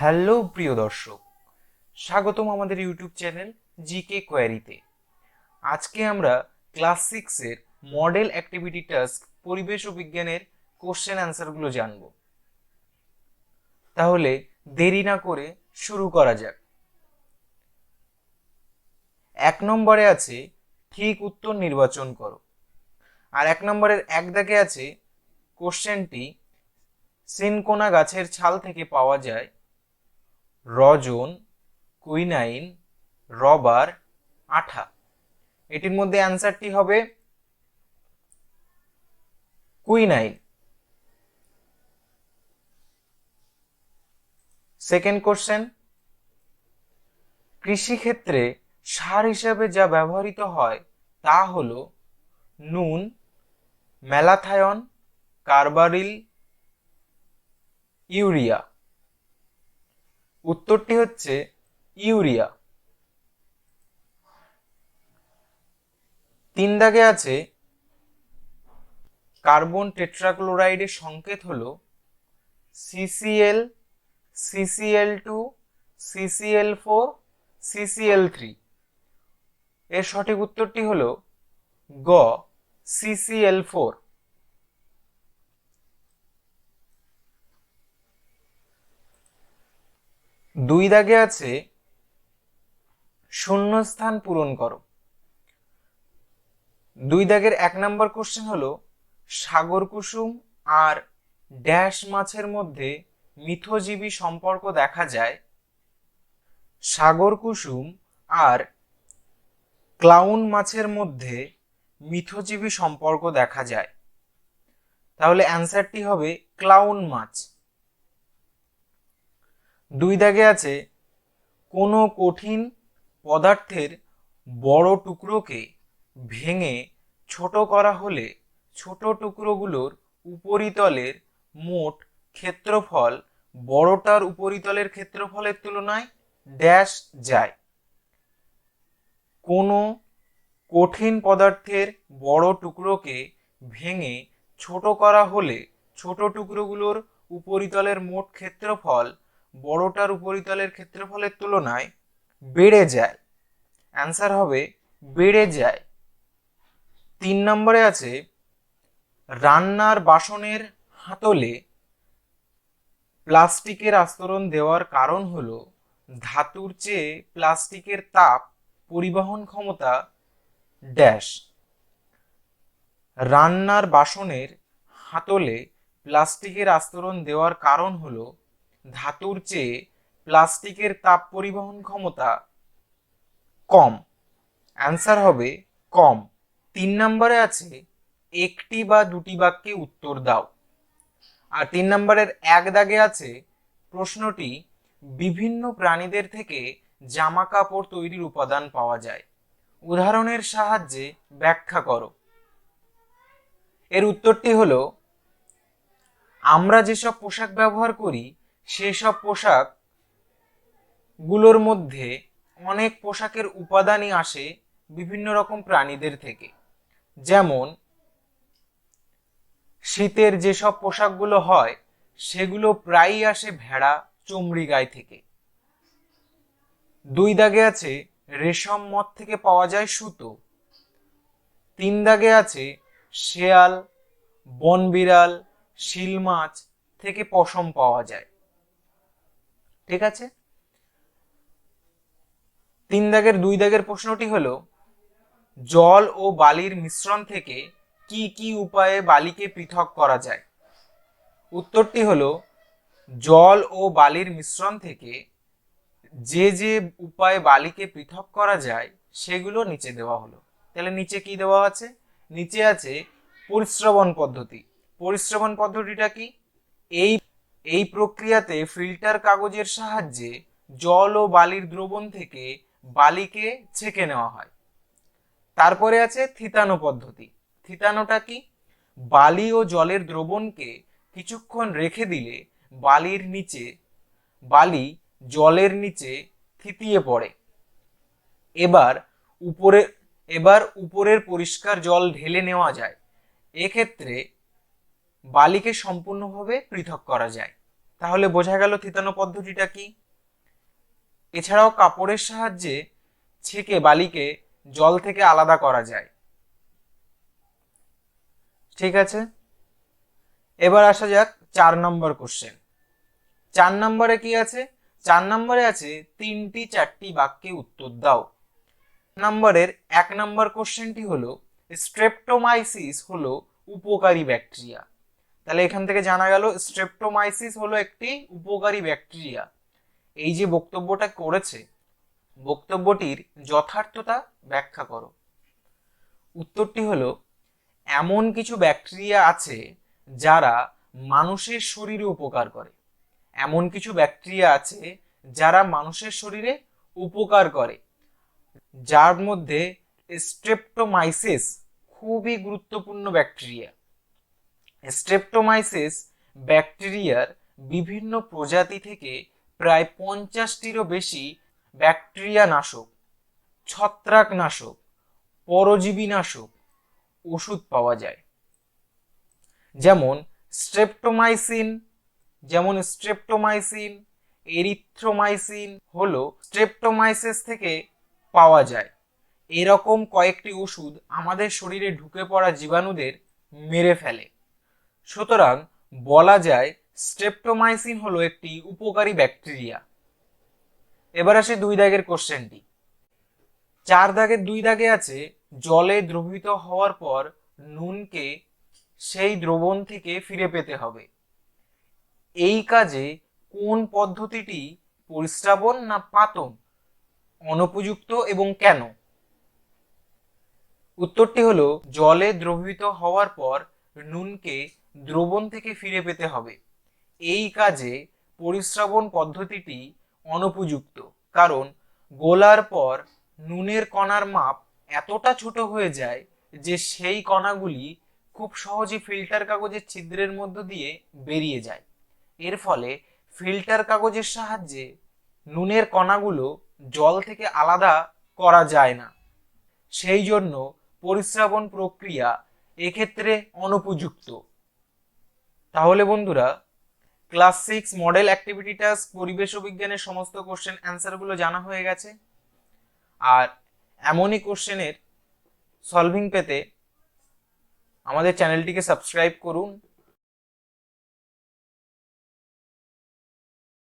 Hello প্রিয় দর্শক, স্বাগতম আমাদের ইউটিউব চ্যানেল জিকে কোয়ারিতে। আজকে আমরা ক্লাস 6-এর মডেল অ্যাক্টিভিটি টাস্ক পরিবেশ ও বিজ্ঞানের কোশ্চেন অ্যান্সারগুলো জানব। তাহলে দেরি না করে শুরু করা যাক। 1 নম্বরে আছে ঠিক উত্তর নির্বাচন করো। আর 1 নম্বরের এক দাগে আছে কোশ্চেনটি সিনকোনা গাছের ছাল থেকে পাওয়া যায় রজন, কুইনাইন, রবার, আঠা। এটির মধ্যে অ্যান্সারটি হবে কুইনাইন। সেকেন্ড কোশ্চেন, কৃষিক্ষেত্রে সার হিসাবে যা ব্যবহৃত হয় তা হলো নুন, ম্যালাথায়ন, কার্বারিল, ইউরিয়া। উত্তরটি হচ্ছে ইউরিয়া। 3 দাগে আছে কার্বন টেট্রাক্লোরাইডের সংকেত হলো CCl, CCl2, CCl4, CCl3। এর সঠিক উত্তরটি হলো গ, CCl4। 2 দাগে আছে শূন্যস্থান পূরণ করো। 2 দাগের 1 নম্বর কোশ্চেন হলো সাগর কুসুম আর ড্যাশ মাছের মধ্যে মিথজীবী সম্পর্ক দেখা যায়। সাগর কুসুম আর ক্লাউন মাছের মধ্যে মিথজীবী সম্পর্ক দেখা যায়। তাহলে অ্যান্সারটি হবে ক্লাউন মাছ। 2 দাগে আছে কোনো কঠিন পদার্থের বড় টুকরোকে ভেঙে ছোট করা হলে ছোট টুকরোগুলোর উপরিতলের মোট ক্ষেত্রফল বড়টার উপরিতলের ক্ষেত্রফলের তুলনায় ড্যাশ যায়। কোনো কঠিন পদার্থের বড় টুকরোকে ভেঙে ছোট করা হলে ছোট টুকরোগুলোর উপরিতলের মোট ক্ষেত্রফল বড়টার উপরিতলের ক্ষেত্রফলের তুলনায় বেড়ে যায়। অ্যান্সার হবে বেড়ে যায়। 3 নম্বরে আছে রান্নার বাসনের হাতলে প্লাস্টিকের আস্তরণ দেওয়ার কারণ হলো ধাতুর চেয়ে প্লাস্টিকের তাপ পরিবহন ক্ষমতা ড্যাশ। রান্নার বাসনের হাতলে প্লাস্টিকের আস্তরণ দেওয়ার কারণ হলো ধাতুর চেয়ে প্লাস্টিকের তাপ পরিবহন ক্ষমতা কম। অ্যান্সার হবে কম। 3 নম্বরে আছে একটি বা দুটি বাক্যে উত্তর দাও। আর 3 নম্বরের এক দাগে আছে প্রশ্নটি বিভিন্ন প্রাণীদের থেকে জামা কাপড় তৈরির উপাদান পাওয়া যায়, উদাহরণের সাহায্যে ব্যাখ্যা করো। এর উত্তরটি হলো আমরা যেসব পোশাক ব্যবহার করি সেসব পোশাক গুলোর মধ্যে অনেক পোশাকের উপাদানই আসে বিভিন্ন রকম প্রাণীদের থেকে। যেমন শীতের যেসব পোশাকগুলো হয় সেগুলো প্রায়ই আসে ভেড়া, চমড়ি গায়ে থেকে। 2 দাগে আছে রেশম মদ থেকে পাওয়া যায় সুতো। 3 দাগে আছে শেয়াল, বনবিড়াল, শিল মাছ থেকে পশম পাওয়া যায়। ঠিক আছে। 3 দাগের 2 দাগের প্রশ্নটি হলো জল ও বালির মিশ্রণ থেকে কি কি উপায়ে বালিকে পৃথক করা যায়। উত্তরটি হলো জল ও বালির মিশ্রণ থেকে যে যে উপায়ে বালিকে পৃথক করা যায় সেগুলো নিচে দেওয়া হলো। তাহলে নিচে কি দেওয়া আছে? নিচে আছে পরিস্রবণ পদ্ধতি। পরিস্রবণ পদ্ধতিটা কি? এই প্রক্রিয়াতে ফিল্টার কাগজের সাহায্যে জল ও বালির দ্রবণ থেকে বালিকে ছেঁকে নেওয়া হয়। তারপরে আছে থিতানো পদ্ধতি। থিতানোটা কি? বালি ও জলের দ্রবণকে কিছুক্ষণ রেখে দিলে বালি জলের নিচে থিতিয়ে পড়ে। এবার উপরের পরিষ্কার জল ঢেলে নেওয়া যায়। এক্ষেত্রে বালিকে সম্পূর্ণভাবে পৃথক করা যায়। তাহলে বোঝা গেল থিতানো পদ্ধতিটা কি। এছাড়াও কাপড়ের সাহায্যে ছেঁকে বালিকে জল থেকে আলাদা করা যায়। ঠিক আছে, এবার আসা যাক 4 নম্বর কোশ্চেন। 4 নম্বরে কি আছে? 4 নম্বরে আছে 3টি 4টি বাক্যে উত্তর দাও। নম্বরের 1 নম্বর কোশ্চেনটি হলো স্ট্রেপ্টোমাইসিস হলো উপকারী ব্যাকটেরিয়া। তাহলে এখান থেকে জানা গেল স্ট্রেপ্টোমাইসিস হলো একটি উপকারী ব্যাকটেরিয়া। এই যে বক্তব্যটা করেছে, বক্তব্যটির যথার্থতা ব্যাখ্যা করো। উত্তরটি হলো এমন কিছু ব্যাকটেরিয়া আছে যারা মানুষের শরীরে উপকার করে। এমন কিছু ব্যাকটেরিয়া আছে যারা মানুষের শরীরে উপকার করে, যার মধ্যে স্ট্রেপ্টোমাইসিস খুবই গুরুত্বপূর্ণ ব্যাকটেরিয়া। স্ট্রেপ্টোমাইসিস ব্যাকটেরিয়ার বিভিন্ন প্রজাতি থেকে প্রায় 50টিরও বেশি ব্যাকটেরিয়া নাশক, ছত্রাকনাশক, পরজীবী নাশক ওষুধ পাওয়া যায়। যেমন স্ট্রেপ্টোমাইসিন, এরিথ্রোমাইসিন হলো স্ট্রেপ্টোমাইসিস থেকে পাওয়া যায়। এরকম কয়েকটি ওষুধ আমাদের শরীরে ঢুকে পড়া জীবাণুদের মেরে ফেলে। সুতরাং বলা যায় স্ট্রেপ্টোমাইসিন হলো একটি উপকারী ব্যাকটেরিয়া। এবার আসে 2 দাগের কোশ্চেনটি। 4 দাগের 2 দাগে আছে জলে দ্রবীভূত হওয়ার পর নুনকে সেই দ্রবণ থেকে ফিরে পেতে হবে। এই কাজে কোন পদ্ধতিটি পরিস্রাবন না পাতন অনুপযুক্ত এবং কেন? উত্তরটি হলো জলে দ্রবীভূত হওয়ার পর নুনকে দ্রবণ থেকে ফিরে পেতে হবে। এই কাজে পরিস্রাবন পদ্ধতিটি অনুপযুক্ত, কারণ গোলার পর নুনের কণার মাপ এতটা ছোট হয়ে যায় যে সেই কণাগুলি খুব সহজে ফিল্টার কাগজের ছিদ্রের মধ্য দিয়ে বেরিয়ে যায়। এর ফলে ফিল্টার কাগজের সাহায্যে নুনের কণাগুলো জল থেকে আলাদা করা যায় না। সেই জন্য পরিস্রাবন প্রক্রিয়া এক্ষেত্রে অনুপযুক্ত। তাহলে বন্ধুরা, ক্লাস 6 মডেল অ্যাক্টিভিটি টাস্ক পরিবেশ ও বিজ্ঞানের সমস্ত কোশ্চেন অ্যান্সারগুলো জানা হয়ে গেছে। আর এমনই কোশ্চেনের সলভিং পেতে আমাদের চ্যানেলটিকে সাবস্ক্রাইব করুন।